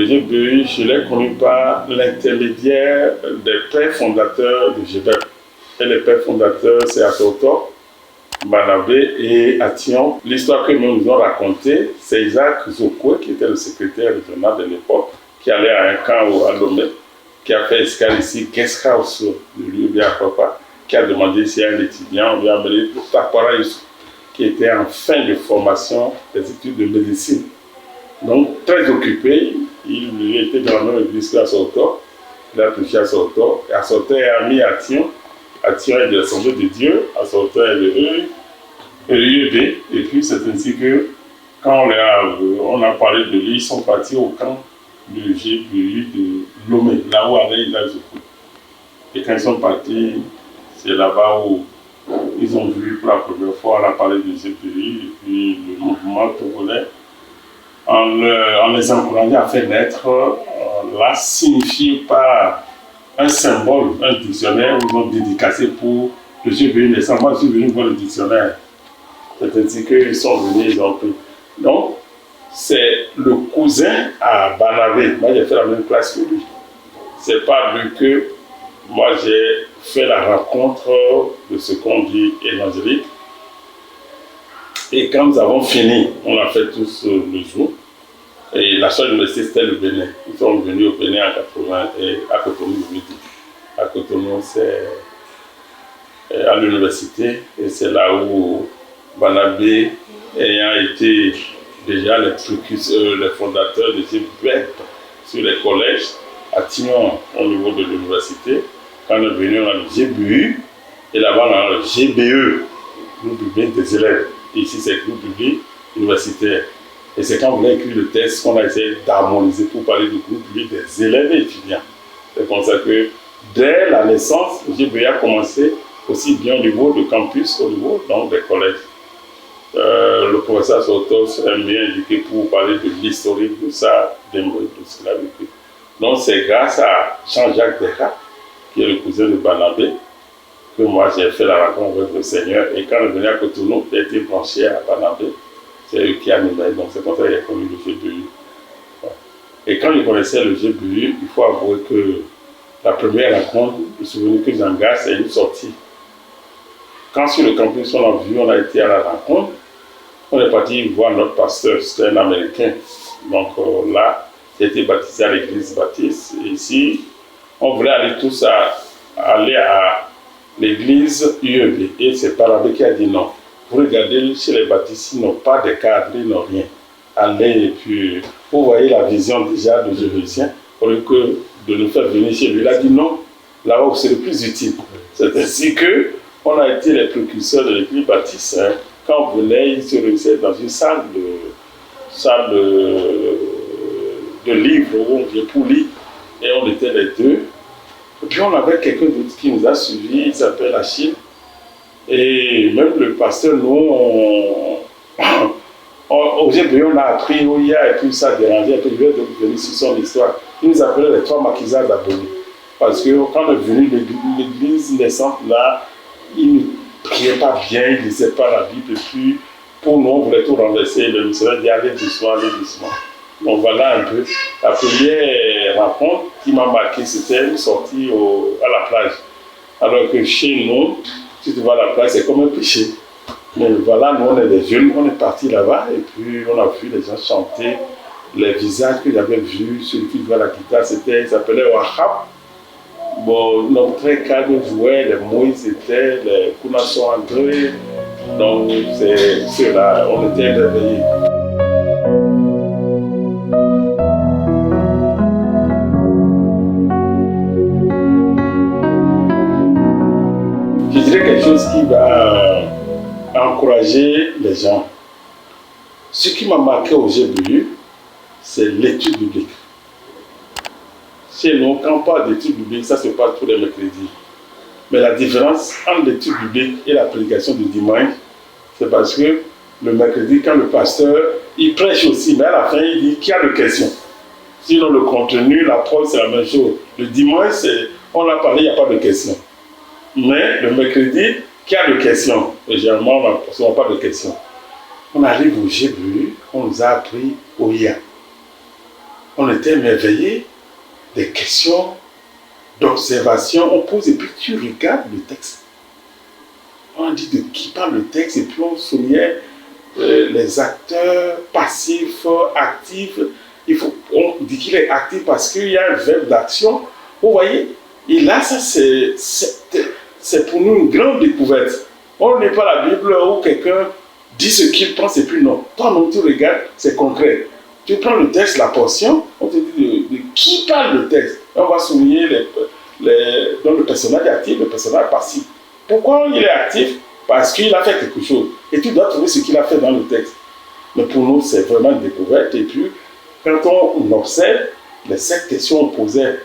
Le GBU, je l'ai connu par l'intermédiaire des pères fondateurs de GBEP. Et les pères fondateurs, c'est Atoto, Banabé et Ation. L'histoire que nous ont racontée, c'est Isaac Zokwe, qui était le secrétaire régional de l'époque, qui allait à un camp à Lomé, qui a fait escale ici, guest house de l'UB à Papa, qui a demandé si un étudiant, on lui a amené Tapara Youssou, qui était en fin de formation des études de médecine. Donc, très occupé, il était dans la même église qu'à Soto, il a touché à Soto, et à Soto est ami à Tion. Ation est de l'Assemblée de Dieu, à Soto est de l'UEB, et puis c'est ainsi que, quand on a parlé de lui, ils sont partis au camp du GBU de Lomé, là où allait Isaac Zokwe. Et quand ils sont partis, c'est là-bas où ils ont vu pour la première fois, on a parlé du GBU, et puis le mouvement togolais, en les encourageant à faire naître, là, signifié par un symbole, un dictionnaire, où ils ont dédicacé pour le GBU naissant. Moi, je suis venu voir le dictionnaire. C'est-à-dire qu'ils sont venus, ils ont pris. Donc, c'est le cousin à Banabé. Moi, j'ai fait la même classe que lui. C'est pas lui que moi, j'ai fait la rencontre de ce qu'on dit évangélique. Et quand nous avons fini, on a fait tous le jour. Et la seule université, c'était le Bénin. Ils sont venus au Bénin en 80 et à Cotonou, je vous dis. À Cotonou, c'est à l'université. Et c'est là où Banabé, ayant été déjà les fondateurs de GBEP sur les collèges, à Tignon, au niveau de l'université. Quand on est venu, on a le GBU. Et là-bas, on a le GBE, groupe public des élèves. Et ici, c'est le groupe public universitaire. Et c'est quand on a écrit le texte qu'on a essayé d'harmoniser pour parler du groupe public des élèves et étudiants. C'est comme ça que, dès la naissance, le GBU a commencé aussi bien au niveau du campus qu'au niveau donc, des collèges. Le professeur Sotos aime bien indiqué pour parler de l'historique de ça, de ce qu'il a vécu. Donc c'est grâce à Jean-Jacques Descartes, qui est le cousin de Banabé, que moi j'ai fait la rencontre avec le Seigneur. Et quand il venait à Cotonou, il a été branché à Banabé. C'est eux qui animaient, donc c'est comme ça qu'il a connu le GBU. Et quand il connaissait le GBU, il faut avouer que la première rencontre, le souvenir que j'en garde, c'est une sortie. Quand sur le campus on a vu, on a été à la rencontre, on est parti voir notre pasteur, c'était un Américain. Donc là, il a été baptisé à l'église baptiste. Et ici, on voulait aller tous aller à l'église UEB. Et c'est Banabé qui a dit non. Vous regardez chez les baptistes, ils n'ont pas de cadre, ils n'ont rien. Allez, et puis, vous voyez la vision déjà de Jérusalem, au lieu que de nous faire venir chez lui. Il a dit non, là-bas où c'est le plus utile. C'est ainsi qu'on a été les précurseurs de l'église baptiste. Hein. Quand on venait, ils se réunissaient dans une salle de livres où on vient pour lire, et on était les deux. Et puis on avait quelqu'un d'autre qui nous a suivis, il s'appelle Achille. Et même le pasteur, nous, au GBU, on a appris où il y a, et puis ça dérangeait, et puis il veut venir sur son histoire. Il nous appelait les trois maquisards d'abonnés. Parce que quand on est venu l'église naissante là, il ne priait pas bien, il ne lisait pas la Bible, et puis pour nous, on voulait tout renverser. Le missionnaire dit allez doucement, allez doucement. Donc voilà un peu. La première rencontre qui m'a marqué, c'était une sortie à la plage. Alors que chez nous, si tu vas à la plage, c'est comme un péché. Mais voilà, nous on est des jeunes, on est partis là-bas et puis on a vu les gens chanter. Les visages que j'avais vus, celui qui jouait la guitare, il s'appelait Wahab. Bon, notre cadre jouait, les Moïse étaient, les Kounasson André. Donc c'est ceux-là, on était réveillés. Je dirais quelque chose qui va encourager les gens. Ce qui m'a marqué au GBU, c'est l'étude biblique. Chez nous, quand on parle d'étude biblique, ça se passe tous les mercredis. Mais la différence entre l'étude biblique et la prédication du dimanche, c'est parce que le mercredi, quand le pasteur, il prêche aussi, mais à la fin, il dit qu'il y a de questions. Sinon, le contenu, la preuve, c'est la même chose. Le dimanche, on a parlé, il n'y a pas de questions. Mais le mercredi, qu'il y a de questions. Et généralement, on n'a souvent pas de questions. On arrive au GBU, on nous a appris OIA. on était émerveillés des questions d'observation. On pose et puis tu regardes le texte. On dit de qui parle le texte et puis on soulignait les acteurs passifs, actifs. On dit qu'il est actif parce qu'il y a un verbe d'action. Vous voyez? Et là, ça c'est pour nous une grande découverte. On ne lit pas la Bible où quelqu'un dit ce qu'il pense et puis non. Toi-même, tu regardes, c'est concret. Tu prends le texte, la portion, on te dit de qui parle le texte. On va souligner donc le personnage actif, le personnage passif. Pourquoi il est actif? Parce qu'il a fait quelque chose. Et tu dois trouver ce qu'il a fait dans le texte. Mais pour nous, c'est vraiment une découverte. Et puis, quand on observe les 7 questions qu'on posait,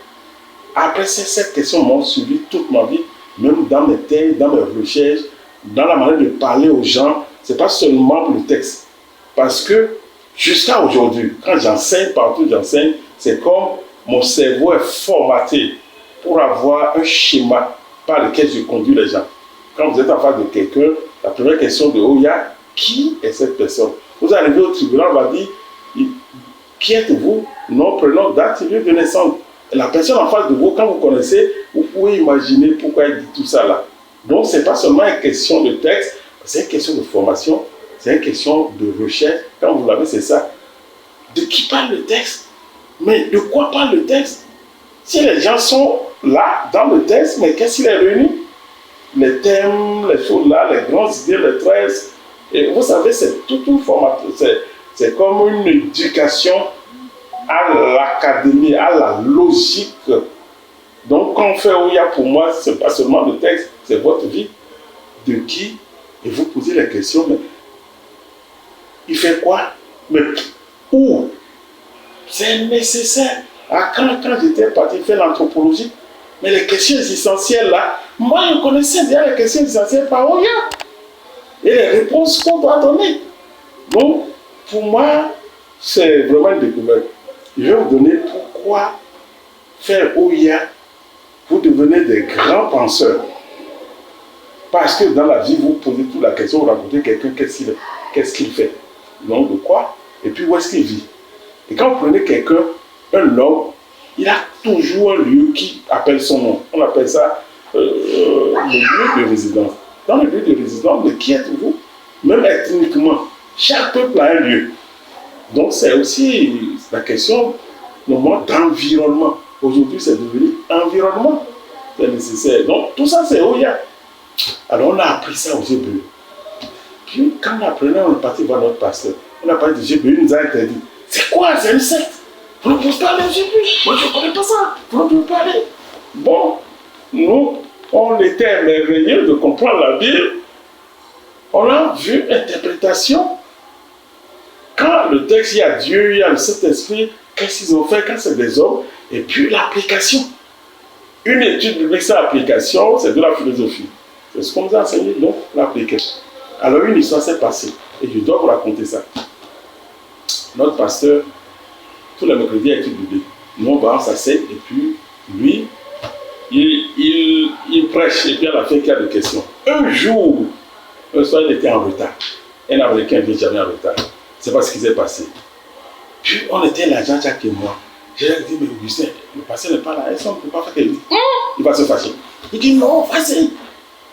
après ces 7 questions m'ont suivi toute ma vie, même dans mes thèmes, dans mes recherches, dans la manière de parler aux gens. Ce n'est pas seulement pour le texte. Parce que jusqu'à aujourd'hui, quand j'enseigne, partout j'enseigne, c'est comme mon cerveau est formaté pour avoir un schéma par lequel je conduis les gens. Quand vous êtes en face de quelqu'un, la première question de Oya, qui est cette personne? Vous arrivez au tribunal, on va dire, qui êtes-vous? Nom, prénom, date, lieu de naissance. Et la personne en face de vous, quand vous connaissez, vous pouvez imaginer pourquoi elle dit tout ça là. Donc, ce n'est pas seulement une question de texte, c'est une question de formation, c'est une question de recherche. Quand vous l'avez, c'est ça. De qui parle le texte? Mais de quoi parle le texte? Si les gens sont là, dans le texte, mais qu'est-ce qu'il est réuni? Les thèmes, les choses là, les grandes idées, les 13. Et vous savez, c'est tout une formation. C'est comme une éducation à l'académie, à la logique. Donc, quand on fait Oya, pour moi, ce n'est pas seulement le texte, c'est votre vie. De qui? Et vous posez la question, mais il fait quoi? Mais où? C'est nécessaire. Quand j'étais parti faire l'anthropologie, mais les questions essentielles là, moi je connaissais déjà les questions essentielles par Oya. Et les réponses qu'on doit donner. Donc, pour moi, c'est vraiment une découverte. Je vais vous donner pourquoi faire Oya, vous devenez des grands penseurs. Parce que dans la vie, vous posez toute la question, vous racontez quelqu'un, qu'est-ce qu'il fait? Donc, de quoi? Et puis, où est-ce qu'il vit? Et quand vous prenez quelqu'un, un homme, il a toujours un lieu qui appelle son nom. On appelle ça le lieu de résidence. Dans le lieu de résidence, de qui êtes-vous? Même ethniquement, chaque peuple a un lieu. Donc, c'est aussi la question d'environnement. Aujourd'hui, c'est devenu environnement. C'est nécessaire. Donc, tout ça, c'est Oya. Alors, on a appris ça au GBE. Puis, quand on apprenait, on est parti voir notre pasteur. On a parlé du GBE, il nous a interdit. C'est quoi? C'est une secte. Vous ne pouvez pas aller au GBE. Moi, je ne connais pas ça. Vous ne pouvez pas aller. Bon, nous, on était émerveillés de comprendre la Bible. On a vu interprétation. Quand le texte, il y a Dieu, il y a le Saint-Esprit, qu'est-ce qu'ils ont fait quand c'est des hommes? Et puis l'application. Une étude biblique sans application, c'est de la philosophie. C'est ce qu'on nous a enseigné, donc l'application. Alors une histoire s'est passée, et je dois vous raconter ça. Notre pasteur, tous les mercredis, a étude biblique. Nous, on va en s'assied, et puis lui, il prêche, et puis à la fin, il y a des questions. Un jour, un soir, il était en retard. Un Américain ne vient jamais en retard. C'est pas ce qui s'est passé. Puis on était là, Jean-Jacques et moi. J'ai dit, mais Augustin, le pasteur n'est pas là, est-ce qu'on ne peut pas faire quelque chose? Il va se fâcher. Il dit, non, vas-y.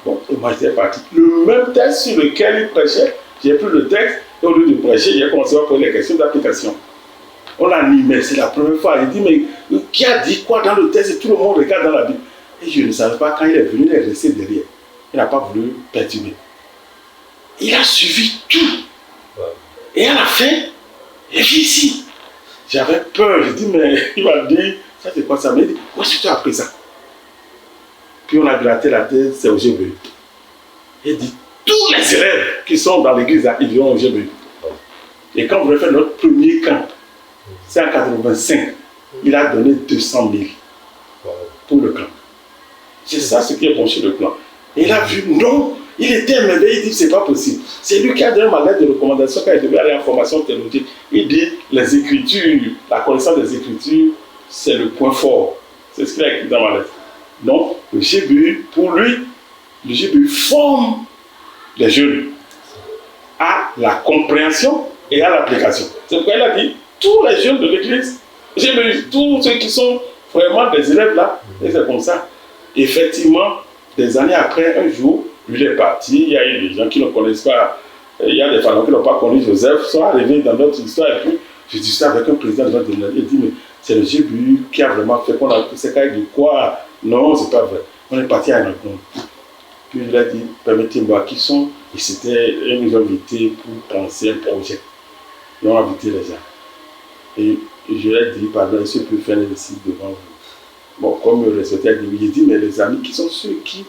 Bon, et moi j'étais parti. Le même texte sur lequel il prêchait, j'ai pris le texte, et au lieu de prêcher, j'ai commencé à poser les questions d'application. On l'animait, c'est la première fois. Il dit, mais qui a dit quoi dans le texte? Et tout le monde regarde dans la Bible. Et je ne savais pas, quand il est venu, il est resté derrière. Il n'a pas voulu perturber. Il a suivi tout. Et à la fin, il vit ici. J'avais peur, je dis, mais il m'a dit, ça c'est quoi ça? Mais il dit, où est-ce que tu as appris ça? Puis on a gratté la tête, c'est au GBE. Il dit, tous les élèves qui sont dans l'église, ils viennent au GBE. Et quand on voulait faire notre premier camp, c'est en 85, il a donné 200 000 pour le camp. C'est ça ce qui est bon sur le plan. Et il a vu, non, il était émerveillé, il dit, c'est pas possible. C'est lui qui a donné ma lettre de recommandation quand il devait aller en formation théologique. Il dit, les Écritures, la connaissance des Écritures, c'est le point fort. C'est ce qu'il a écrit dans ma lettre. Donc, le GBU, pour lui, le GBU forme les jeunes à la compréhension et à l'application. C'est pourquoi il a dit, tous les jeunes de l'Église J'ai vu tous ceux qui sont vraiment des élèves là, et c'est comme ça. Effectivement, des années après, un jour, lui est parti, il y a eu des gens qui ne connaissent pas, il y a des parents qui n'ont pas connu Joseph, sont arrivés dans notre histoire, et puis je discutais avec un président de notre dénomination, il dit, mais c'est le GBU qui a vraiment fait qu'on a c'est quand de quoi? Non, c'est pas vrai. On est parti à un rencontre. Puis il a dit, permettez-moi, qui sont? Et c'était, ils nous ont invités pour penser un projet. Ils ont invité les gens. Et je lui ai dit, pardon, est-ce que je peux faire un exercice devant vous? Bon, comme le respectait, j'ai dit, mais les amis, qui sont ceux qui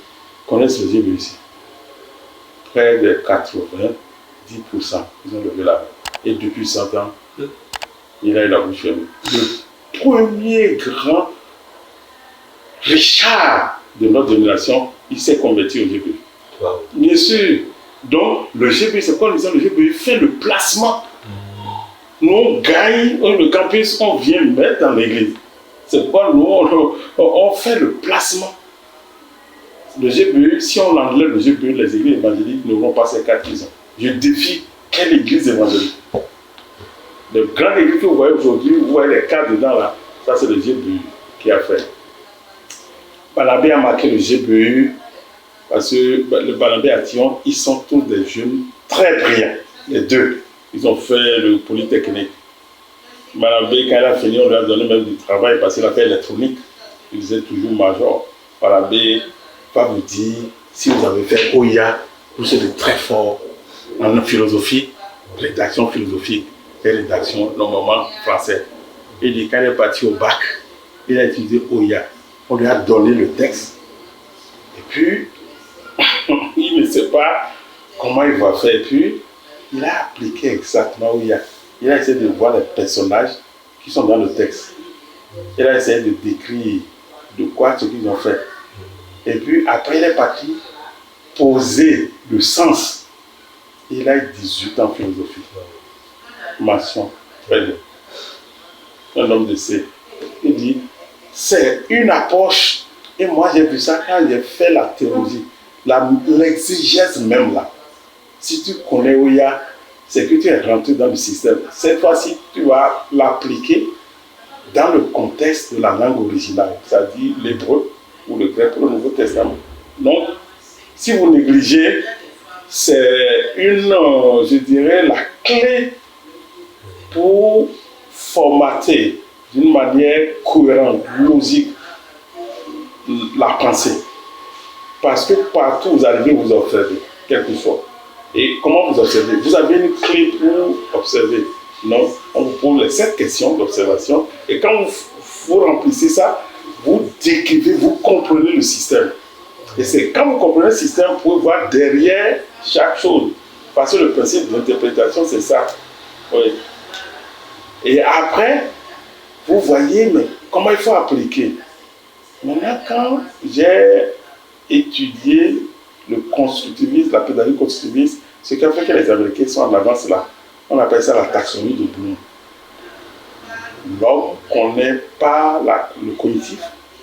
connaissent le GBU ici? Près de 90%, ils ont levé la main. Et depuis 100 ans, il a eu la bouche fermée. Le premier grand Richard de notre génération, il s'est converti au GBU. Wow. Bien sûr. Donc, le GBU, c'est quoi le GBU fait le placement. Nous, on gagne le campus, on vient mettre dans l'église. C'est quoi nous, on fait le placement. Le GBU, si on enlève le GBU, les églises évangéliques ne vont pas ces 4 ans. Je défie quelle église évangélique. Les grandes églises que vous voyez aujourd'hui, vous voyez les 4 dedans là, ça c'est le GBU qui a fait. Barnabé a marqué le GBU parce que le Barnabé à Thion, ils sont tous des jeunes très brillants, les deux. Ils ont fait le Polytechnique. Barnabé, quand il a fini, on lui a donné même du travail parce qu'il a fait électronique. Il disait toujours major. Barnabé va vous dire, si vous avez fait OIA, vous êtes très fort en philosophie, rédaction philosophique et rédaction normalement français. Il dit, quand il est parti au bac, il a utilisé OIA. On lui a donné le texte. Et puis, il ne sait pas comment il va faire. Et puis, il a appliqué exactement OIA. Il a essayé de voir les personnages qui sont dans le texte. Il a essayé de décrire de quoi ce qu'ils ont fait. Et puis, après, il est parti poser le sens. Il a 18 ans en philosophie. Mention, très bien. Un homme de C. Il dit, c'est une approche. Et moi, j'ai vu ça quand j'ai fait la théologie. L'exégèse même là. Si tu connais Ouya, c'est que tu es rentré dans le système. Cette fois-ci, tu vas l'appliquer dans le contexte de la langue originale, c'est-à-dire l'hébreu ou le grec pour le Nouveau Testament. Donc, si vous négligez, c'est je dirais, la clé pour formater d'une manière cohérente, logique, la pensée. Parce que partout où vous arrivez, vous observez, quelque chose. Et comment vous observez? Vous avez une clé pour observer. Non, on vous pose les 7 questions d'observation. Et quand vous remplissez ça, vous décrivez, vous comprenez le système. Et c'est quand vous comprenez le système, vous pouvez voir derrière chaque chose. Parce que le principe de l'interprétation, c'est ça. Oui. Et après, vous voyez, mais comment il faut appliquer. Maintenant, quand j'ai étudié le constructivisme, la pédagogie constructiviste, ce qui a fait que les Américains sont en avance là, on appelle ça la taxonomie de Bloom. L'homme ne connaît pas le cognitif,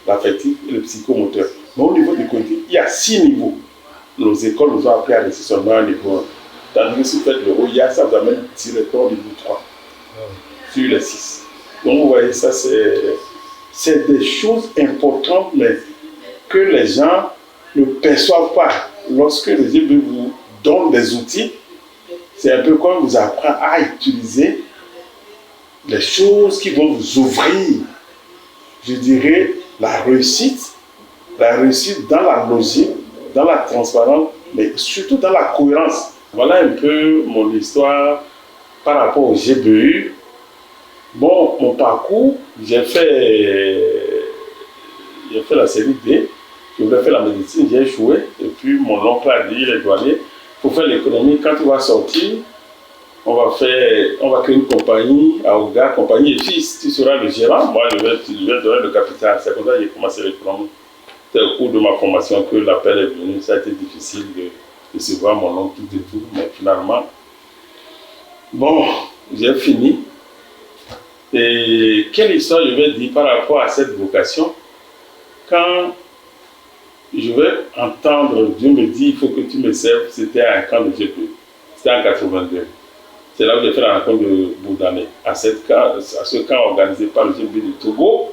l'affectif et le psychomoteur. Mais au niveau du cognitif, il y a 6 niveaux. Nos écoles nous ont appris à rester seulement un niveau 1. Tandis que si vous faites le ROIA, ça vous amène directement au niveau 3, sur les 6. Donc vous voyez, ça c'est des choses importantes, mais que les gens ne perçoivent pas. Lorsque les GBU vous donnent des outils, c'est un peu comme vous apprendre à utiliser les choses qui vont vous ouvrir, je dirais, la réussite dans la logique, dans la transparence, mais surtout dans la cohérence. Voilà un peu mon histoire par rapport au GBU. Bon, mon parcours, j'ai fait la série D. Je voulais faire la médecine, j'ai échoué. Et puis mon oncle a dit, les douaniers, pour faire l'économie, quand tu vas sortir, on va créer une compagnie à Ouga, compagnie et fils, tu seras le gérant. Moi, je vais donner le capital. C'est comme ça que j'ai commencé l'économie. C'est au cours de ma formation que l'appel est venu. Ça a été difficile de se voir mon oncle tout et tout. Mais finalement, bon, j'ai fini. Et quelle histoire je vais dire par rapport à cette vocation? Quand je vais entendre Dieu me dire il faut que tu me serves, c'était à un camp de GP. C'était en 82. C'est là où j'ai fait la rencontre de Boudané. À ce camp organisé par le GB du Togo,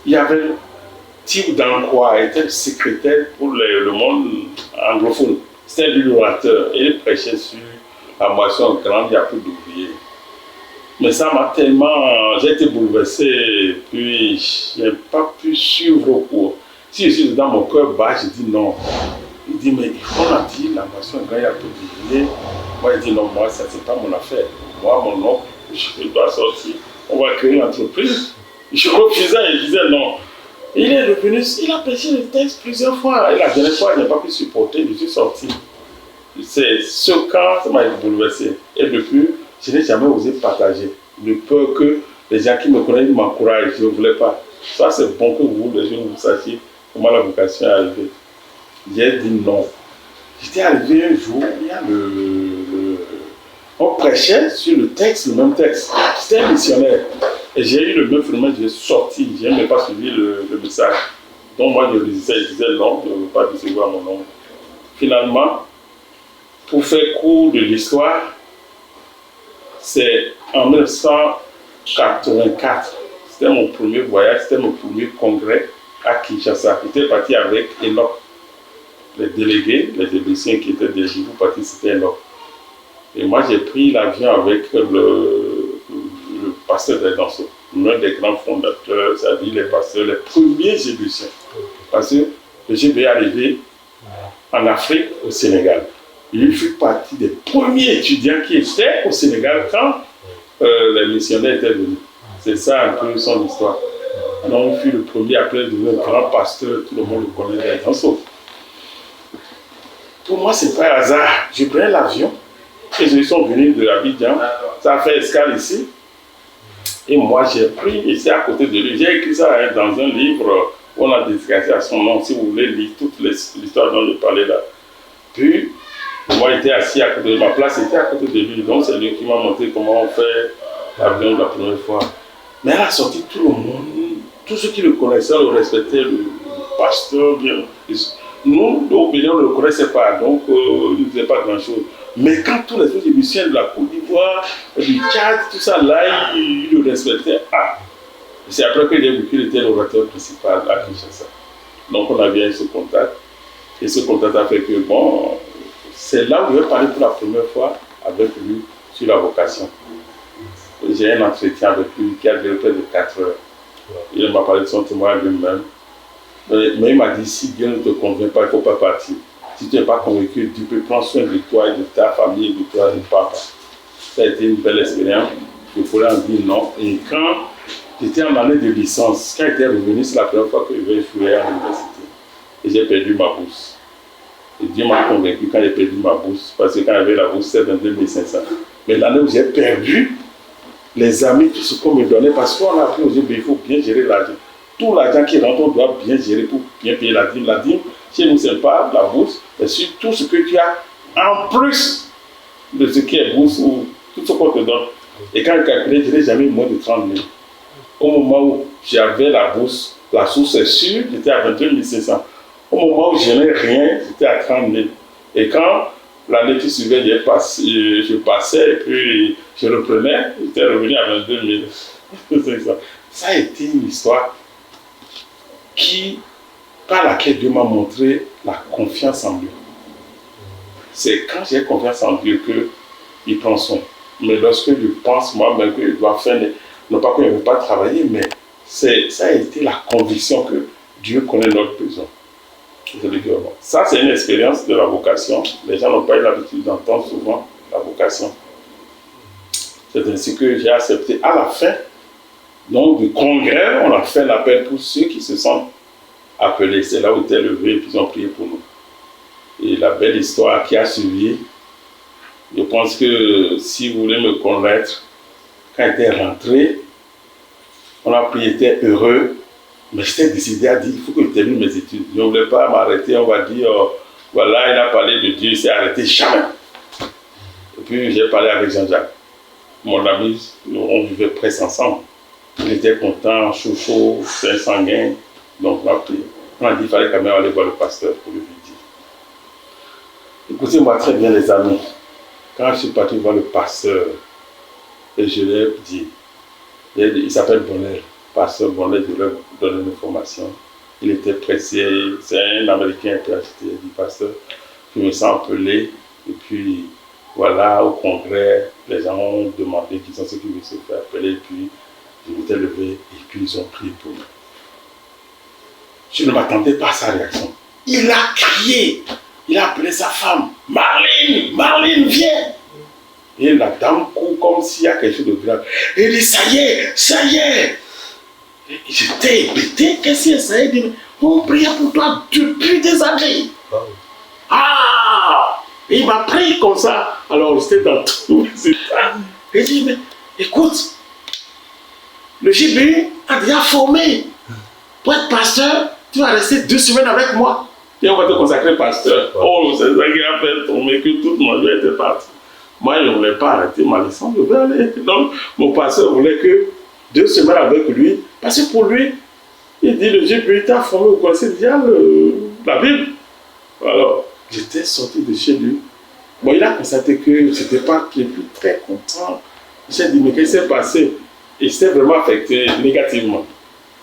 il y avait Tim Dankwa, était le secrétaire pour le monde anglophone. C'était lui l'orateur et il prêchait sur la moisson grande, il n'y a plus d'ouvriers. Mais ça m'a tellement... J'ai été bouleversé, puis je n'ai pas pu suivre au cours. Si je suis dans mon cœur bas, je dis non. Il dit, mais on a dit la moisson grande, il n'y a plus d'ouvriers. Moi, je dis non, moi, ça, c'est pas mon affaire. Moi, mon oncle, je dois sortir. On va créer une entreprise. Je refusais, je disais non. Il est revenu, il a prêché le texte plusieurs fois. Et la dernière fois, il n'a pas pu supporter, je suis sorti. C'est ce camp, ça m'a bouleversé. Et depuis, je n'ai jamais osé partager. De peur que les gens qui me connaissent m'encouragent, je ne voulais pas. Ça, c'est bon que vous, les jeunes, vous sachiez comment la vocation est arrivée. J'ai dit non. J'étais arrivé un jour, il y a on prêchait sur le texte, le même texte. C'était un missionnaire. Et j'ai eu le même phénomène, j'ai sorti, je n'ai pas suivi le message. Donc moi, je disais non, je ne veux pas décevoir mon oncle. Finalement, pour faire court de l'histoire, c'est en 1984. C'était mon premier voyage, c'était mon premier congrès à Kinshasa. J'étais parti avec Enoch. Les délégués, les ébéciens qui étaient des Jibou partis, c'était Enoch. Et moi, j'ai pris l'avion avec le pasteur des Danseaux, l'un des grands fondateurs, c'est-à-dire les pasteurs, les premiers Jébusiens. Parce que le GB est arrivé en Afrique, au Sénégal. Il fut partie des premiers étudiants qui étaient au Sénégal quand les missionnaires étaient venus. C'est ça un peu son histoire. Donc, il fut le premier, après devenu un grand pasteur, tout le monde le connaît des Danseaux. Pour moi, c'est pas un hasard. Je prenais l'avion. Et ils sont venus de Abidjan, ça a fait escale ici. Et moi, j'ai pris ici à côté de lui. J'ai écrit ça dans un livre où on a dédicacé à son nom, si vous voulez lire toute l'histoire dont je parlais là. Puis, moi, j'étais assis à côté de ma place, était à côté de lui. Donc, c'est lui qui m'a montré comment on fait l'avion la première fois. Mais à la sortie, tout le monde, tous ceux qui le connaissaient, le respectaient, le pasteur, bien. Nous, au Bénin, on ne le connaissait pas, donc il ne faisait pas grand-chose. Mais quand tous les autres émissions de la Côte d'Ivoire, du Tchad, tout ça, là, ils le respectaient. Ah, c'est après que j'ai vu qu'il était l'orateur principal à Kinshasa. Donc on a bien eu ce contact. Et ce contact a fait que, bon, c'est là où je vais parler pour la première fois avec lui sur la vocation. J'ai un entretien avec lui qui a duré près de 4 heures. Il m'a parlé de son témoignage lui-même. Mais il m'a dit, si Dieu ne te convainc pas, il ne faut pas partir. Si tu n'es pas convaincu, tu peux prendre soin de toi et de ta famille, de toi et de papa. Ça a été une belle expérience. Je pourrais en dire non. Et quand j'étais en année de licence, quand j'étais revenu, c'est la première fois que je vais jouer à l'université. Et j'ai perdu ma bourse. Et Dieu m'a convaincu quand j'ai perdu ma bourse, parce que quand j'avais la bourse, c'était dans 2500. Mais l'année où j'ai perdu, les amis, tout ce qu'on me donnait, parce qu'on a appris aux yeux, il faut bien gérer l'argent. Tout l'argent qui rentre, on doit bien gérer pour bien payer la dîme. La dîme, chez nous, ce n'est pas la bourse, mais sur tout ce que tu as en plus de ce qui est bourse ou tout ce qu'on te donne. Et quand je calculais, je n'ai jamais eu moins de 30 000. Au moment où j'avais la bourse, la source est sûre, j'étais à 22 500. Au moment où je n'ai rien, j'étais à 30 000. Et quand l'année qui suivait, je passais et puis je reprenais, j'étais revenu à 22 500. Ça a été une histoire par laquelle Dieu m'a montré la confiance en Dieu. C'est quand j'ai confiance en Dieu qu'il prend soin. Mais lorsque je pense moi-même que je dois faire, non pas que je ne veux pas travailler, mais ça a été la conviction que Dieu connaît notre besoin. Ça, c'est une expérience de la vocation. Les gens n'ont pas eu l'habitude d'entendre souvent la vocation. C'est ainsi que j'ai accepté à la fin. Donc, du congrès, on a fait l'appel pour ceux qui se sentent appelés. C'est là où ils étaient levés et puis ils ont prié pour nous. Et la belle histoire qui a suivi, je pense que si vous voulez me connaître, quand j'étais rentré, on a prié, j'étais heureux, mais j'étais décidé à dire, il faut que je termine mes études. Je ne voulais pas m'arrêter, on va dire, voilà, il a parlé de Dieu, il s'est arrêté, jamais. Et puis j'ai parlé avec Jean-Jacques, mon ami, on vivait presque ensemble. Il était content, chaud, c'est sanguin. Donc on a prié. On a dit qu'il fallait quand même aller voir le pasteur pour lui dire. Écoutez-moi très bien les amis. Quand je suis parti voir le pasteur, et je lui ai dit, il s'appelle Bonnet, pasteur Bonnet, je lui ai donné une information. Il était pressé, c'est un Américain qui a acheté, il dit, pasteur, je me sens appelé, et puis voilà, au congrès, les gens ont demandé qui sont ceux qui veulent se faire appeler, et puis je m'étais levé, et puis ils ont prié pour moi. Je ne m'attendais pas à sa réaction. Il a crié, il a appelé sa femme, Marlene, Marlene, viens. Et la dame court comme s'il y a quelque chose de grave. Et il dit, ça y est. Et j'étais épété, qu'est-ce que ça y est? Il dit, on priait pour toi depuis des années. Ah! Et il m'a pris comme ça. Alors j'étais dans tout les états. Et il dit, mais écoute, le GBU a déjà formé. Pour être pasteur, tu vas rester 2 semaines avec moi. Et on va te consacrer pasteur. Oh, c'est ça qui a fait tomber que toute ma vie était partie. Moi, je ne voulais pas arrêter ma licence, je voulais aller. Donc, mon pasteur voulait que 2 semaines avec lui, parce que pour lui, il dit, le GBU t'a formé, vous connaissez déjà la Bible. Alors, j'étais sorti de chez lui. Bon, il a constaté que je n'étais pas plus très content. Il s'est dit, mais qu'est-ce qui s'est passé? Et j'étais vraiment affecté négativement.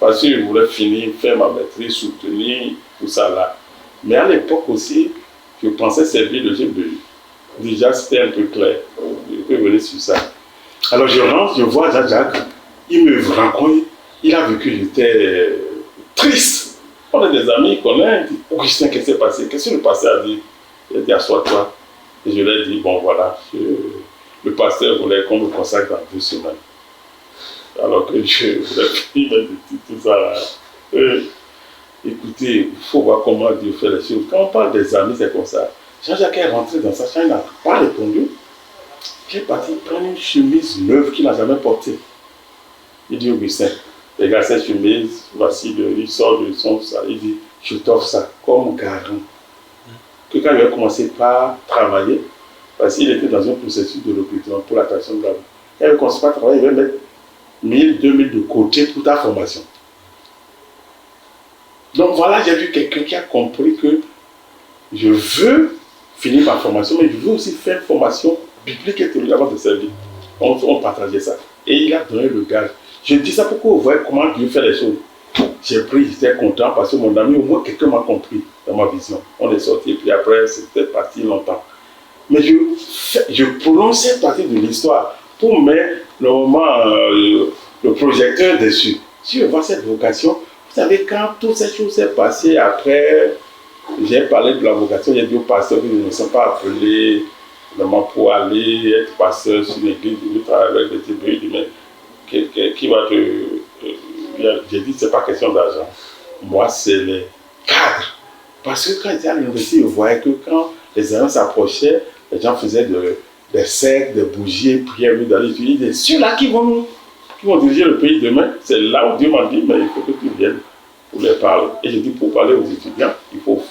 Parce que je voulais finir, faire ma maîtrise, soutenir, tout ça là. Mais à l'époque aussi, je pensais servir le GBU. Déjà, c'était un peu clair. Je peux venir sur ça. Alors, je rentre, je vois Jacques. Il me rencontre. Il a vu que j'étais triste. On est des amis, il connaît. Il dit, Augustin, qu'est-ce qui s'est passé? Qu'est-ce que le pasteur a dit? Il a dit, assois-toi. Et je lui ai dit, bon, voilà. Le pasteur voulait qu'on me consacre dans 2 semaines. Alors que je voulais finir tout ça là. Écoutez, il faut voir comment Dieu fait les choses. Quand on parle des amis, c'est comme ça. Jean-Jacques est rentré dans sa chambre, il n'a pas répondu. J'ai parti prendre une chemise neuve qu'il n'a jamais portée. Il dit, Augustin, regarde cette chemise, voici, il sort de son sac, il dit, je t'offre ça comme garant. Que quand il a commencé par travailler, parce qu'il était dans un processus de recrutement pour la création de la vie. Quand il a commencé par travailler, il va mettre 1000, 2000 de côté pour ta formation. Donc voilà, j'ai vu quelqu'un qui a compris que je veux finir ma formation, mais je veux aussi faire une formation biblique et théologique avant de servir. On partageait ça. Et il a donné le gage. Je dis ça pour que vous voyez comment Dieu fait les choses. J'ai pris, j'étais content parce que mon ami, au moins quelqu'un m'a compris dans ma vision. On est sorti et puis après, c'était parti longtemps. Mais je prolonge cette partie de l'histoire pour mettre le projecteur dessus. Si je vois cette vocation, vous savez, quand toutes ces choses s'est passées, après, j'ai parlé de la vocation, il y a deux pasteurs qui ne sont pas appelés vraiment pour aller être pasteur sur l'église, de travailler avec les TBU, dit, mais qui va te... J'ai dit, ce n'est pas question d'argent. Moi, c'est les cadres. Parce que quand j'étais à l'université, je voyais que quand les années s'approchaient, les gens faisaient des cercles, des bougies, prières, d'aller. C'est ceux-là qui vont diriger le pays demain. C'est là où Dieu m'a dit, mais il faut que tu viennes pour les parler. Et j'ai dit, pour parler aux étudiants, il faut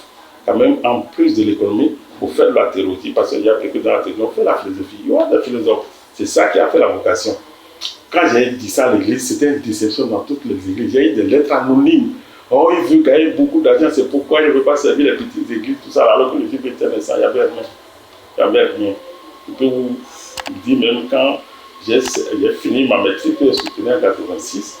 quand même, en plus de l'économie, il faut faire de la théologie. Parce qu'il y a quelques dans la théologie, on fait la philosophie. Il y a des philosophes. C'est ça qui a fait la vocation. Quand j'ai dit ça à l'église, c'était une déception dans toutes les églises. J'ai eu des lettres anonymes. Oh, il veut gagner beaucoup d'argent, c'est pourquoi il ne veut pas servir les petites églises, tout ça, alors que le Dieu était ça, il n'y avait rien. Il n'y avait rien. Je peux vous dire, même quand j'ai fini ma maîtrise que j'ai soutenue en 1986,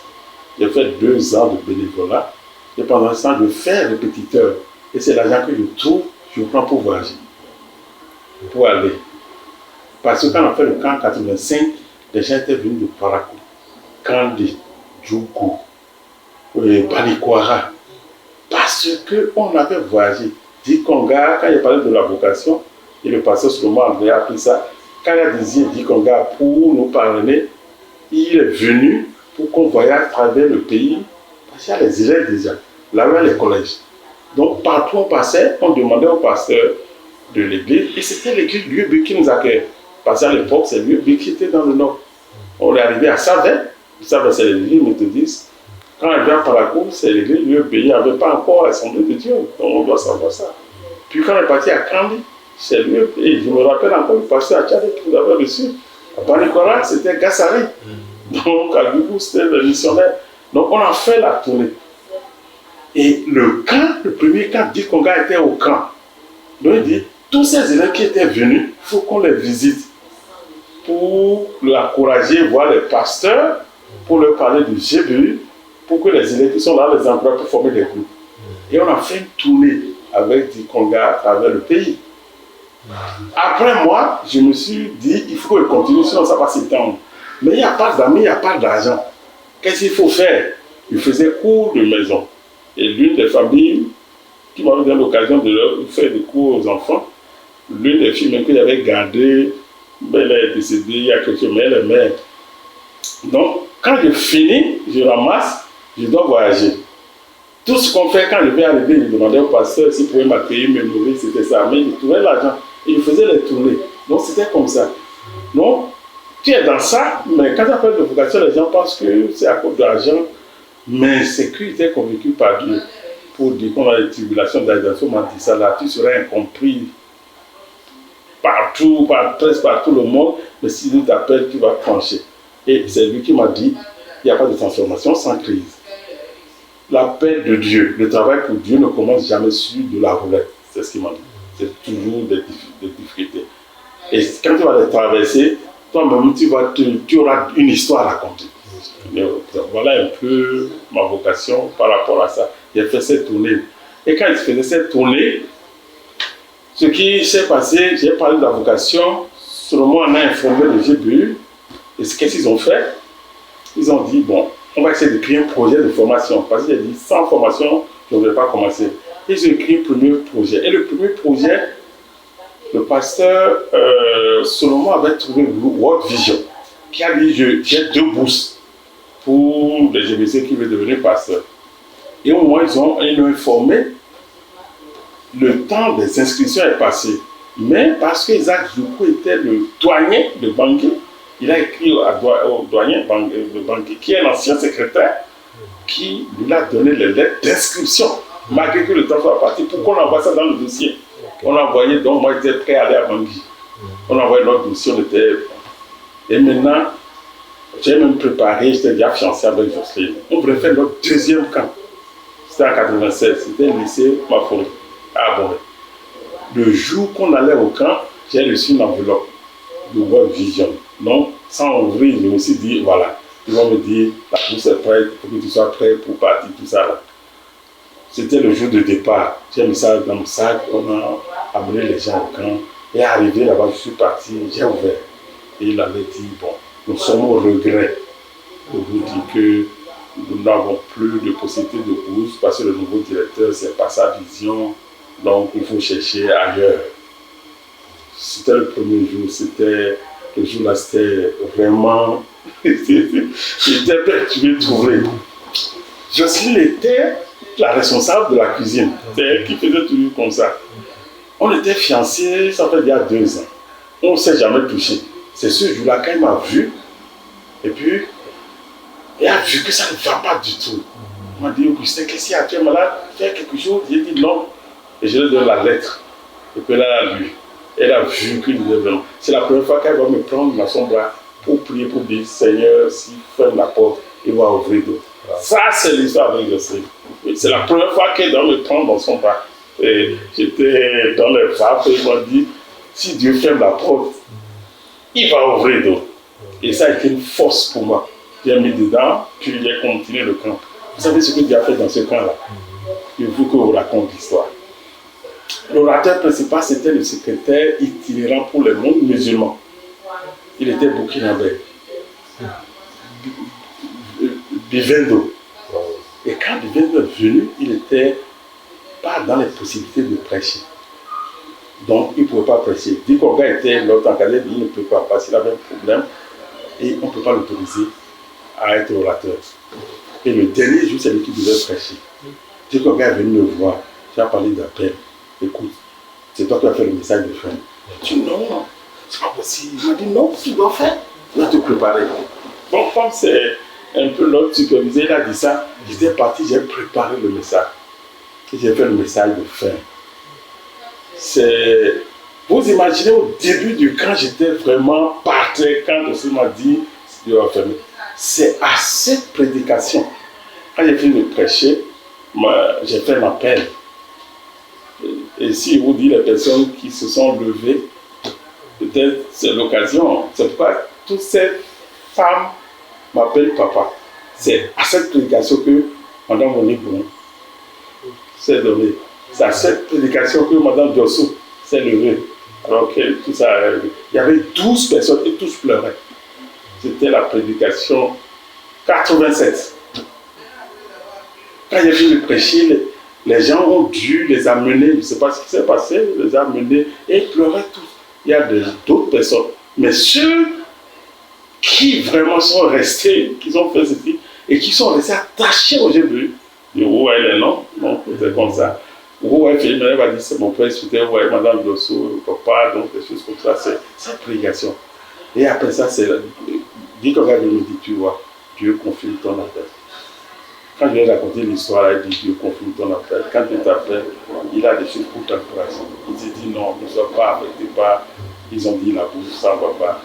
j'ai fait 2 ans de bénévolat. Et pendant ce temps, je fais répétiteur. Et c'est l'argent que je trouve, je prends pour voyager, pour aller. Parce que quand on a fait le camp en 1985, les gens étaient venus de Parakou, Kandi, Djougou, Banikwara. Parce qu'on avait voyagé. Dikonga, quand il a parlé de la vocation, et le pasteur Solomon André a pris ça, quand il a dit Dikonga pour nous parrainer, il est venu pour qu'on voyage à travers le pays, parce qu'il y a les élèves déjà, là où il y a les collèges. Donc partout où on passait, on demandait au pasteur de l'église, et c'était l'église l'UEB qui nous accueillait. Parce qu'à l'époque, c'est l'UEB qui était dans le nord. On est arrivé à Savet, Savet c'est l'église méthodiste. Quand on est arrivé à Parakou, c'est l'église l'UEB, il n'y avait pas encore l'Assemblée de Dieu, donc on doit savoir ça. Puis quand on est parti à Kandi, c'est l'UEB, et je me rappelle encore le pasteur à Tchad qui nous avait reçu. À Banikwara, c'était Gassari. Donc à Gougou, c'était le missionnaire. Donc on a fait la tournée. Et le premier camp, Dikonga était au camp. Donc il dit, tous ces élèves qui étaient venus, il faut qu'on les visite. pour l'encourager, voir les pasteurs, pour leur parler du GBU, pour que les élèves qui sont là, les endroits pour former des groupes. Et on a fait une tournée avec des congas à travers le pays. Après moi, je me suis dit, il faut que je continue, sinon ça va s'étendre. Mais il n'y a pas d'amis, il n'y a pas d'argent. Qu'est-ce qu'il faut faire? Je faisais cours de maison. Et l'une des familles qui m'avait donné l'occasion de leur faire des cours aux enfants, l'une des filles même que j'avais gardée, elle est décédée il y a quelques mois, elle est mère. Donc, quand je finis, je ramasse, je dois voyager. Tout ce qu'on fait quand je vais arriver, je demandais au pasteur s'il pouvait m'accueillir, me nourrir, c'était ça. Mais il trouvait l'argent et il faisait les tournées. Donc, c'était comme ça. Donc, tu es dans ça, mais quand tu appelles de vocation, les gens pensent que c'est à cause de l'argent. Mais c'est qu'il était convaincu par Dieu pour dire qu'on a des tribulations d'adaptation, on m'a dit ça là, tu serais incompris partout, presque par tout le monde, mais si Dieu t'appelle, tu vas trancher. Et c'est lui qui m'a dit, il n'y a pas de transformation sans crise. L'appel de Dieu, le travail pour Dieu ne commence jamais sur de la roulette, c'est ce qu'il m'a dit. C'est toujours des difficultés. Et quand tu vas les traverser, toi-même, tu auras une histoire à raconter. Voilà un peu ma vocation par rapport à ça. J'ai fait cette tournée. Et quand je faisais cette tournée, ce qui s'est passé, j'ai parlé de la vocation, seulement on a informé le GBU. Et qu'est-ce qu'ils ont fait? Ils ont dit, bon, on va essayer de créer un projet de formation. Parce qu'il a dit, sans formation, je ne vais pas commencer. Ils ont écrit un premier projet. Et le premier projet, le pasteur Solomon avait trouvé World Vision, qui a dit, j'ai 2 bourses pour les GBC qui veulent devenir pasteurs. Et au moins, ils ont informé, le temps des inscriptions est passé. Mais parce qu'Isaac Joukou était le douanier de Bangui, il a écrit au douanier de Bangui, qui est l'ancien secrétaire, qui lui a donné les lettres d'inscription, malgré que le temps soit parti, pour qu'on envoie ça dans le dossier. On a envoyé, donc moi j'étais prêt à aller à Bangui. On a envoyé notre dossier, on était... Et maintenant, j'ai même préparé, j'étais déjà fiancé avec Jocelyne. On voulait faire notre 2e camp. C'était en 96, c'était le lycée Mafori, à Abomey. Le jour qu'on allait au camp, j'ai reçu une enveloppe de World Vision. Donc, sans ouvrir, je me suis dit, voilà, ils vont me dire, la bourse est prête, il faut que tu sois prêt pour partir, tout ça là. C'était le jour de départ. J'ai mis ça dans le sac, on a amené les gens au camp. Et arrivé là-bas, je suis parti, j'ai ouvert. Et il avait dit, bon, nous sommes au regret de vous dire que nous n'avons plus de possibilité de bourse parce que le nouveau directeur, c'est pas sa vision, donc il faut chercher ailleurs. C'était le premier jour, le jour là, c'était vraiment, j'étais perturbé de trouver. Jocelyne était la responsable de la cuisine, c'est elle qui faisait toujours comme ça. On était fiancés, ça fait déjà 2 ans, on ne s'est jamais touché. C'est ce jour-là, quand il m'a vu, et puis, il a vu que ça ne va pas du tout. Il m'a dit, Augustin, qu'est-ce qu'il y a? Tu es malade? Fais quelque chose? J'ai dit non. Et je lui ai donné la lettre. Et puis là, elle a lu. Elle a vu qu'il disait vraiment. C'est la première fois qu'elle va me prendre dans son bras pour prier, pour dire, Seigneur, s'il ferme la porte, il va ouvrir d'autres. Ça, c'est l'histoire avec Jocelyne. C'est la première fois qu'elle doit me prendre dans son bras. Et j'étais dans les bras, et il m'a dit, si Dieu ferme la porte, il va ouvrir d'autres. Et ça a été une force pour moi. J'ai mis dedans, puis j'ai continué le camp. Vous savez ce que Dieu a fait dans ce camp-là? Il faut que je vous raconte l'histoire. L'orateur principal, c'était le secrétaire itinérant pour le monde musulman. Il était burkinabé. Bivendo. Et quand Bivendo est venu, il n'était pas dans les possibilités de prêcher. Donc, il ne pouvait pas prêcher. Dès qu'on était l'autre encadré, il ne pouvait pas parce qu'il avait un problème et on ne peut pas l'autoriser à être orateur. Et le dernier jour, c'est lui qui devait prêcher. Dès qu'on est venu me voir, j'ai parlé d'appel. Écoute, c'est toi qui as fait le message de fin. Je dis non, c'est pas possible. Il m'a dit non, tu dois faire. Tu dois te préparer. Bon, comme c'est un peu l'autre superviseur, il a dit ça. J'étais parti, j'ai préparé le message. Et j'ai fait le message de fin. Vous imaginez au début du camp, j'étais vraiment parti quand aussi m'a dit Dieu va fermer. C'est à cette prédication, quand j'ai fini de prêcher, j'ai fait un appel. Et si vous dites les personnes qui se sont levées peut-être c'est l'occasion. C'est pourquoi toutes ces femmes m'appellent papa. C'est à cette prédication que Mme Monique Boun s'est donnée. C'est à cette prédication que Mme Diossou s'est levée. Alors que tout ça, il y avait 12 personnes et tous pleuraient. C'était la prédication 87. Quand j'ai vu le prêcher, les gens ont dû les amener, je ne sais pas ce qui s'est passé, les amener et ils pleuraient tous. Il y a d'autres personnes. Mais ceux qui vraiment sont restés, qui ont fait ceci, et qui sont restés attachés au GBU, ils disent, ouais, les noms, non, c'est comme ça. Ouais, Philippe va dire, c'est mon père, c'était, ouais, Madame Dosso, papa, donc des choses comme ça, c'est cette prédication. Et après ça, c'est, dit qu'on va me dire, tu vois, Dieu confirme ton appel. Quand je lui ai raconté l'histoire, il dit Dieu confirme ton appel. Quand il t'appelle, il a des choses pour t'encourager. Il s'est dit non, ne sois pas affecté par. Ils ont dit la bouche, ça ne va pas.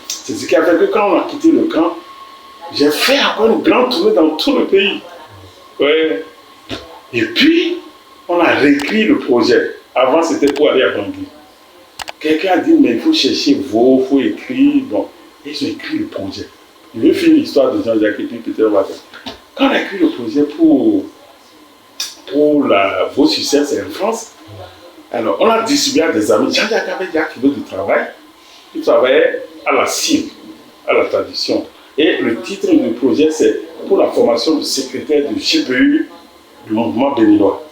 C'est ce qui a fait que quand on a quitté le camp, j'ai fait encore une grande tournée dans tout le pays. Ouais. Et puis, on a réécrit le projet. Avant, c'était pour aller à Bangui. Quelqu'un a dit mais il faut chercher il faut écrire. Bon, et ils ont écrit le projet. Je vais finir l'histoire de Jean-Jacques et puis Peter Water. Quand on a écrit le projet pour la Vaux sur Seine, c'est en France, alors on a distribué à des amis. Jean-Jacques avait déjà trouvé du travail. Il travaillait à la CIV, à la tradition. Et le titre du projet, c'est pour la formation du secrétaire du GBU du mouvement béninois.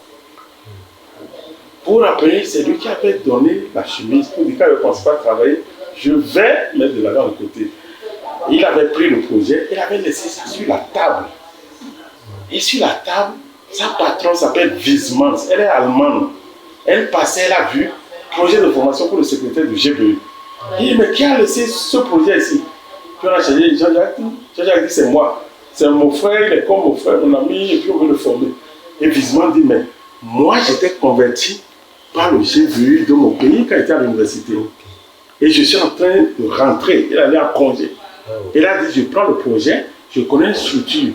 Pour rappeler, c'est lui qui avait donné la chemise pour dire quand je ne pense pas travailler, je vais mettre de l'argent de côté. Il avait pris le projet, il avait laissé ça sur la table. Et sur la table, sa patronne s'appelle Wiesmann, elle est allemande. Elle passait, elle a vu projet de formation pour le secrétaire du GBU. Il dit, mais qui a laissé ce projet ici? Puis on a cherché, Jean-Jacques dit, c'est moi. C'est mon frère, il est comme mon frère, mon ami, et puis on veut le former. Et Wiesmann dit, mais moi j'étais converti par le GBU de mon pays quand j'étais à l'université. Et je suis en train de rentrer, il allait en congé. Il a dit, je prends le projet, je connais une structure.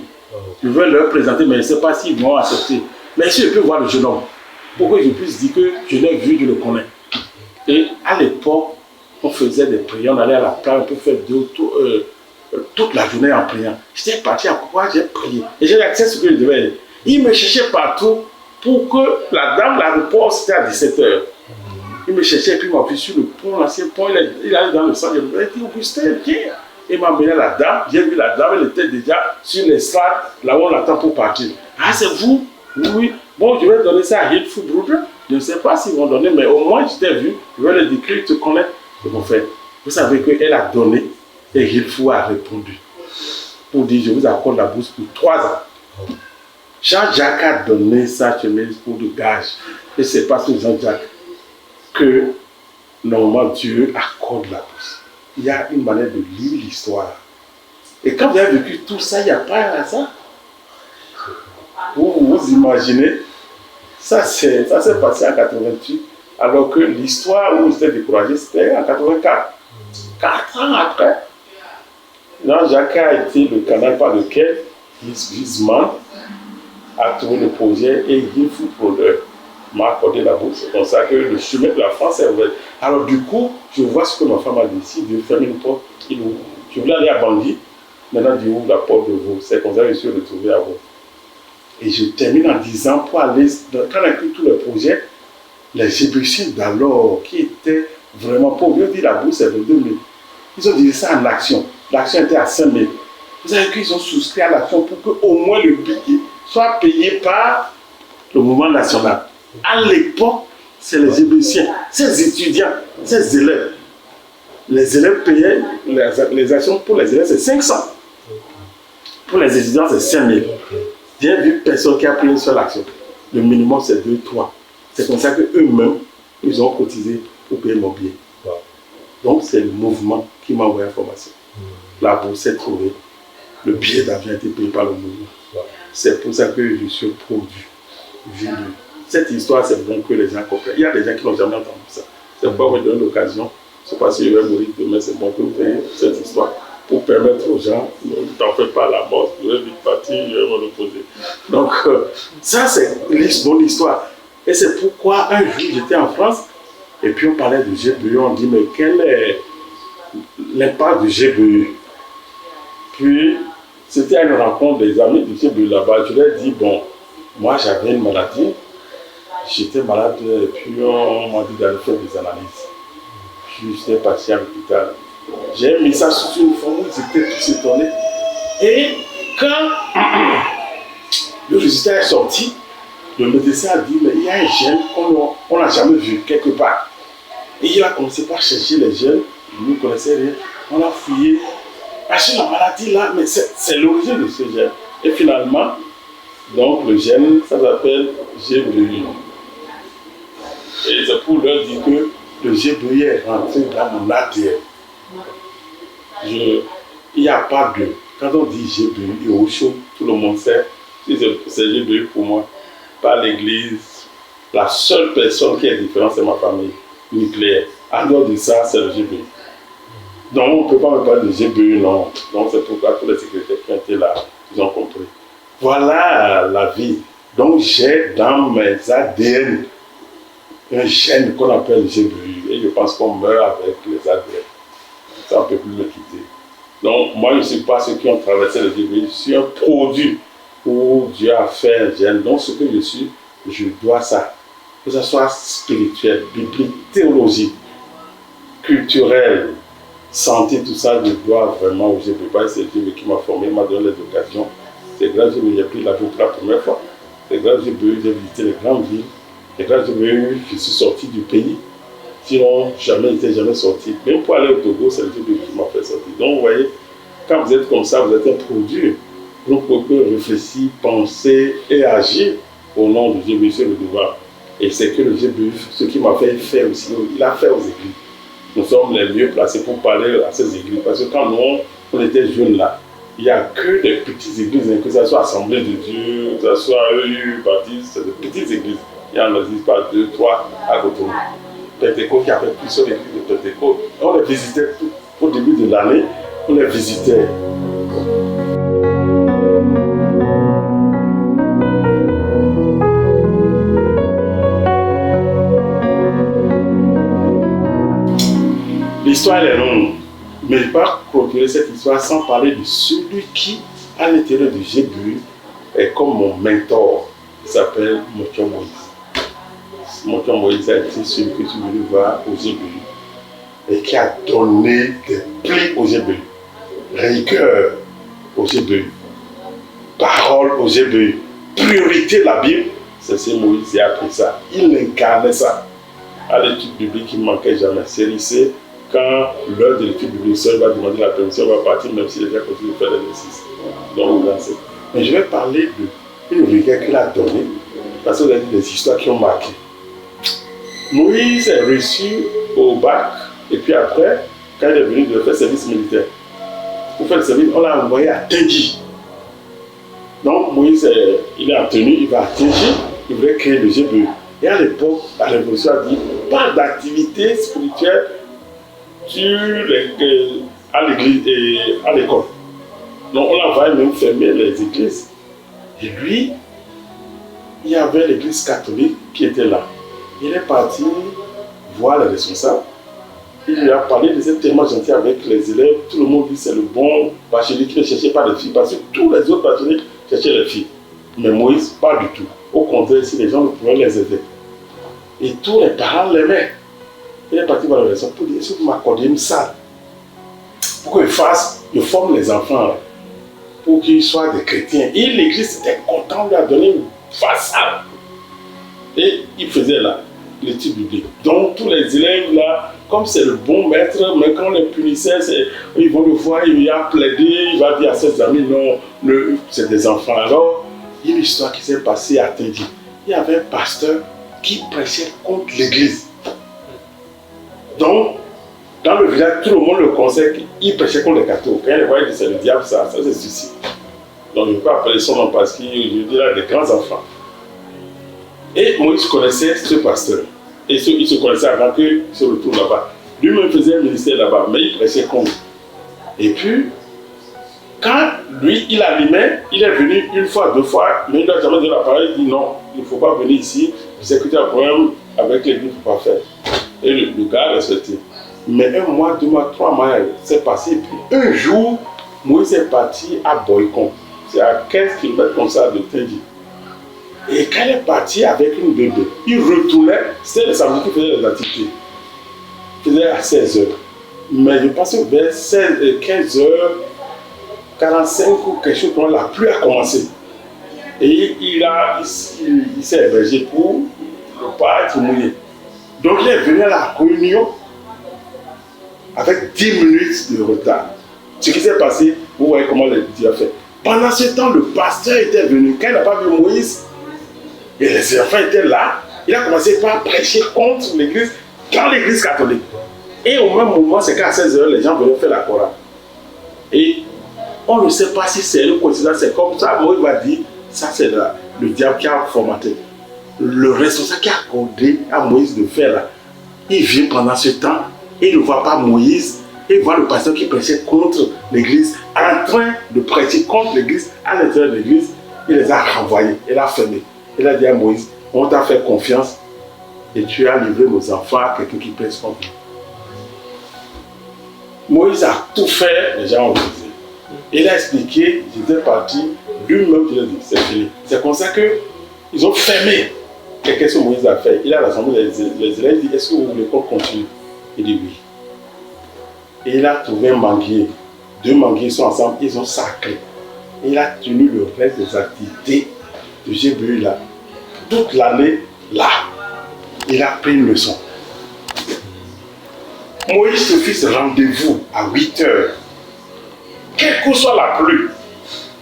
Je veux leur présenter, mais je ne sais pas s'ils vont accepter. Mais si je peux voir le jeune homme, pour que je puisse dire que je l'ai vu, je le connais. Et à l'époque, on faisait des prières, on allait à la plage, on peut faire toute la journée en priant. J'étais parti à quoi j'ai prié. Et j'ai accès à ce que je devais. Il me cherchait partout pour que la dame, l'aéroport, c'était à 17h. Il me cherchait, et puis il m'a vu sur le pont, l'ancien pont, il allait dans le centre, il m'a dit, Augustin, viens. Il m'a amené la dame, j'ai vu la dame, elle était déjà sur l'estrade, là où on l'attend pour partir. Ah, c'est vous? Oui. Bon, je vais donner ça à Hilfou Brother. Je ne sais pas s'ils vont donner, mais au moins je t'ai vu, je vais le décrire, tu te connais. C'est mon frère. Vous savez qu'elle a donné et Hilfou a répondu. Pour dire, je vous accorde la bourse pour 3 ans. Jean-Jacques a donné sa chemise pour le gage. Et c'est parce que Jean-Jacques que normalement Dieu accorde la bourse. Il y a une manière de lire l'histoire. Et quand vous avez vécu tout ça, il n'y a pas un hasard. Vous imaginez, ça s'est passé en 88, alors que l'histoire où j'étais découragé, c'était en 84. 4 ans après, Jean-Jacques a été le canal par lequel Wiesmann a trouvé le projet et Hilfou Brother m'a accordé la bourse. C'est comme ça que le chemin de la France est ouvert. Alors du coup, je vois ce que ma femme a dit. Si Dieu ferme une porte, il ouvre. Je voulais aller à Bangui, maintenant Dieu ouvre la porte de vous. C'est comme ça que je suis retrouvé à vous. Et je termine en disant, pour aller, quand on a écrit tous les projets, les Égyptiens d'alors, qui étaient vraiment pauvres, ils ont dit la bourse est de 2 000. Ils ont dit ça en action. L'action était à 5 000. Vous savez qu'ils ont souscrit à l'action pour qu'au moins le billet soit payé par le mouvement national. À l'époque, c'est les Égyptiens, ces étudiants, ces élèves. Les élèves payaient les actions pour les élèves, c'est 500. Pour les étudiants, c'est 5 000. J'ai vu personne qui a pris une seule action. Le minimum, c'est 2, 3. C'est comme ça qu'eux-mêmes, ils ont cotisé pour payer mon billet. Donc, c'est le mouvement qui m'a envoyé la formation. La bourse est trouvée. Le billet d'avion a été payé par le mouvement. C'est pour ça que je suis produit. Cette histoire, c'est bon que les gens comprennent. Il y a des gens qui n'ont jamais entendu ça. C'est pourquoi on me donne l'occasion. Je ne sais pas si je vais mourir demain, c'est bon que vous ayez cette histoire pour permettre aux gens, ne t'en fais pas la mort, je vais vite partir, je vais me reposer. Donc, ça, c'est mon histoire. Et c'est pourquoi un jour, j'étais en France Et puis on parlait de GBE, on dit mais quel est l'impact du GBE? Puis c'était à une rencontre des amis du GBE là-bas. Je leur ai dit bon, moi j'avais une maladie, j'étais malade et puis on m'a dit d'aller faire des analyses. Puis j'étais parti à l'hôpital. J'ai mis ça sur une forme, ils étaient tous étonnés. Et quand le résultat est sorti, le médecin a dit mais il y a un gène qu'on n'a jamais vu quelque part. Et il a commencé par chercher les gènes, il ne connaissait rien. On a fouillé. Parce que la maladie là, mais c'est l'origine de ce gène. Et finalement, donc le gène, ça s'appelle GBE. Et c'est pour leur dire que le GBE est rentré dans mon ADN. Il n'y a pas de... Quand on dit GBE et Osho, tout le monde sait que c'est GBE pour moi. Pas l'église. La seule personne qui est différente, c'est ma famille nucléaire. En dehors de ça, c'est le GBE. Donc on ne peut pas me parler de GBE, non. Donc c'est pourquoi tous les secrétaires qui ont été là, ils ont compris. Voilà la vie. Donc j'ai dans mes ADN un gène qu'on appelle le GBE. Et je pense qu'on meurt avec les ADN. Ça, on ne peut plus le quitter. Donc moi je ne suis pas ceux qui ont traversé le GBE. Je suis un produit où Dieu a fait un gène. Donc ce que je suis, je dois ça. Que ce soit spirituel, biblique, théologique, culturel, santé, tout ça, je dois vraiment au GBE. C'est Dieu qui m'a formé, m'a donné les occasions. C'est grâce à GBE que j'ai pris l'avion pour la première fois. C'est grâce à GBE que j'ai visité les grandes villes. C'est grâce à GBE que je suis sorti du pays. Sinon, jamais sorti. Même pour aller au Togo, c'est le GBE qui m'a fait sortir. Donc, vous voyez, quand vous êtes comme ça, vous êtes un produit. Vous pouvez réfléchir, penser et agir au nom du GBE, c'est le devoir. Et c'est que le GBE, ce qui m'a fait faire aussi, il a fait aux églises. Nous sommes les mieux placés pour parler à ces églises. Parce que quand nous, on était jeunes là, il n'y a que des petites églises, que ce soit Assemblée de Dieu, que ce soit EU, Baptiste, des petites églises. Il n'y en existe pas 2, 3 à côté. Pentecôte qui avait plusieurs églises de Pentecôte. On les visitait au début de l'année, on les visitait. L'histoire est longue, mais je ne vais pas clôturer cette histoire sans parler de celui qui, à l'intérieur du GBE, est comme mon mentor. Il s'appelle Motion Moïse. Motion Moïse a été celui que tu veux voir au GBE et qui a donné des plis au GBE, rigueur au GBE, parole au GBE, priorité de la Bible. C'est ce Moïse qui a appris ça. Il incarnait ça. À l'étude biblique, il ne manquait jamais. Série C, quand l'heure de l'étude biblique, seul va demander la permission, on va partir, même si les gens continuent de faire l'exercice. Donc, mais je vais parler d'une rigueur qu'il a donnée, parce qu'il a dit des histoires qui ont marqué. Moïse est reçu au bac, et puis après, quand il est venu de faire service militaire, pour faire le service, on l'a envoyé à Tengi. Donc, Moïse, il est en tenue, il va à Tengi, il voulait créer le GBE. Et à l'époque, la Révolution a dit pas d'activité spirituelle à l'église et à l'école. Donc on l'avait même fermé les églises. Et lui, il y avait l'église catholique qui était là. Il est parti voir les responsables. Il lui a parlé, il était tellement gentil avec les élèves. Tout le monde dit c'est le bon bachelier qui ne cherchait pas les filles. Parce que tous les autres bacheliers cherchaient les filles. Mais Moïse, pas du tout. Au contraire, si les gens pouvaient les aider. Et tous les parents l'aimaient. Il est parti voir la maison pour dire, est-ce que vous m'accordez une salle pour qu'ils fassent, ils forment les enfants là, pour qu'ils soient des chrétiens. Et l'église était contente, lui a donné une salle. Et il faisait là l'étude biblique. Donc tous les élèves là, comme c'est le bon maître, mais quand on les punissait, ils vont le voir, il a plaidé, il va dire à ses amis, non, c'est des enfants. Alors, il y a une histoire qui s'est passée à Tengi. Il y avait un pasteur qui prêchait contre l'église. Donc, dans le village, tout le monde le conseille qu'il prêchait contre les cathos. Quand il voit, il dit c'est le diable, ça c'est suicide. Donc, je ne peux pas appeler son nom parce qu'il dit là des grands enfants. Et Moïse connaissait ce pasteur. Et il se connaissait avant qu'il se retrouve là-bas. Lui-même faisait un ministère là-bas, mais il prêchait contre. Et puis, quand lui, il allumait, il est venu une fois, 2 fois, mais il n'a jamais donné la parole. Il dit non, il ne faut pas venir ici. Je sais que tu as un problème avec l'église, il ne faut pas faire. Et le gars a respecté. Mais un mois, 2 mois, 3 mois, c'est passé. Et puis un jour, Moïse est parti à Boycon. C'est à 15 km comme ça de Tindji. Et quand il est parti avec une bébé, il retournait, c'était le samedi qui faisait les activités. Il faisait à 16h. Mais je pense que vers 15h45 ou quelque chose comme ça, la pluie a commencé. Et il s'est hébergé pour ne pas être mouillé. Donc il est venu à la réunion avec 10 minutes de retard. Ce qui s'est passé, vous voyez comment Dieu a fait. Pendant ce temps, le pasteur était venu. Quand il n'a pas vu Moïse, et les enfants étaient là, il a commencé par prêcher contre l'église, dans l'église catholique. Et au même moment, c'est qu'à 16h, les gens venaient faire la chorale. Et on ne sait pas si c'est une coïncidence, c'est comme ça, Moïse va dire, ça c'est le diable qui a formaté. Le responsable qui a accordé à Moïse de faire là, il vient pendant ce temps, et il ne voit pas Moïse, et il voit le pasteur qui prêchait contre l'église, en train de prêcher contre l'église, à l'intérieur de l'église, il les a renvoyés, il a fermé. Il a dit à Moïse, on t'a fait confiance, et tu as livré nos enfants à quelqu'un qui prêche contre nous. Moïse a tout fait, les gens ont refusé. Il a expliqué, j'étais parti, lui-même, il a dit, c'est fini. C'est comme ça qu'ils ont fermé. Et qu'est-ce que Moïse a fait? Il a rassemblé les élèves, il dit, est-ce que vous voulez qu'on continue? Il dit oui. Et il a trouvé un manguier. 2 manguiers sont ensemble, ils ont sacré. Et il a tenu le reste des activités de GBU là. Toute l'année, là, il a pris une leçon. Moïse te fit ce rendez-vous à 8h. Quelle que soit la pluie,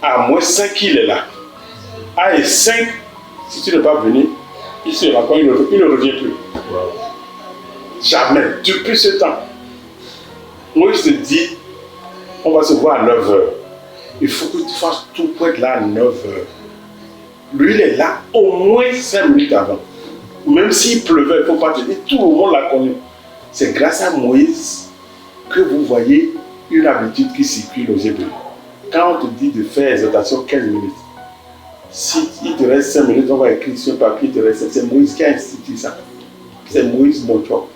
à moins 5 il est là. À et 5, si tu n'es pas venu, il se rencontre, il ne revient plus. Jamais, depuis ce temps. Moïse te dit, on va se voir à 9h. Il faut que tu fasses tout pour être là à 9h. Lui, il est là au moins 5 minutes avant. Même s'il pleuvait, il ne faut pas te dire, tout le monde l'a connu. C'est grâce à Moïse que vous voyez une habitude qui circule au GBU. Quand on te dit de faire exhortation 15 minutes, si il te reste 5 minutes, on va écrire sur un papier, il te reste 5. C'est Moïse qui a institué ça. C'est Moïse Montois.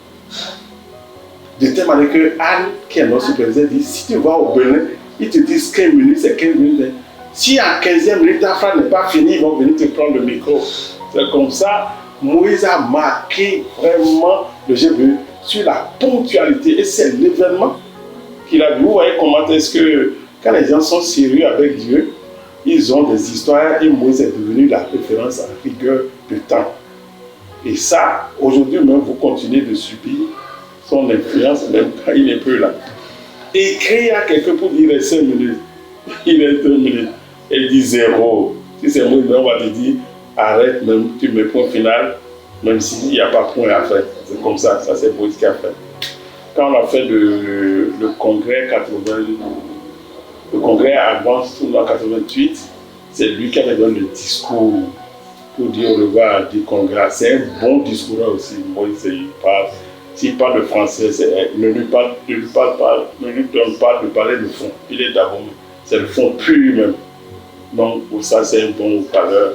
De telle manière que Anne, qui est notre superviseur, dit, si tu vas au Bénin, ils te disent 15 minutes, c'est 15 minutes. Si à 15e minute, ta phrase n'est pas finie, ils vont venir te prendre le micro. C'est comme ça, Moïse a marqué vraiment le GBU sur la ponctualité. Et c'est l'événement qu'il a vu. Vous voyez comment est-ce que, quand les gens sont sérieux avec Dieu, ils ont des histoires et Moïse est devenu la référence à rigueur de temps. Et ça, aujourd'hui même, vous continuez de subir son influence, même quand il n'est plus là. Écrire à quelqu'un pour dire 5 minutes, il est 2 minutes, et il dit 0. Si c'est Moïse, on va te dire arrête, même tu mets point final, même s'il n'y a pas point à faire. C'est comme ça, ça c'est Moïse qui a fait. Quand on a fait le congrès 80, le congrès avant en 88, c'est lui qui avait donné le discours pour dire au revoir du congrès. C'est un bon discours aussi. Moïse, il parle. S'il parle le français, ne lui donne pas de parler le fond. Il est d'abord. C'est le fond pur même. Donc pour ça, c'est un bon parleur.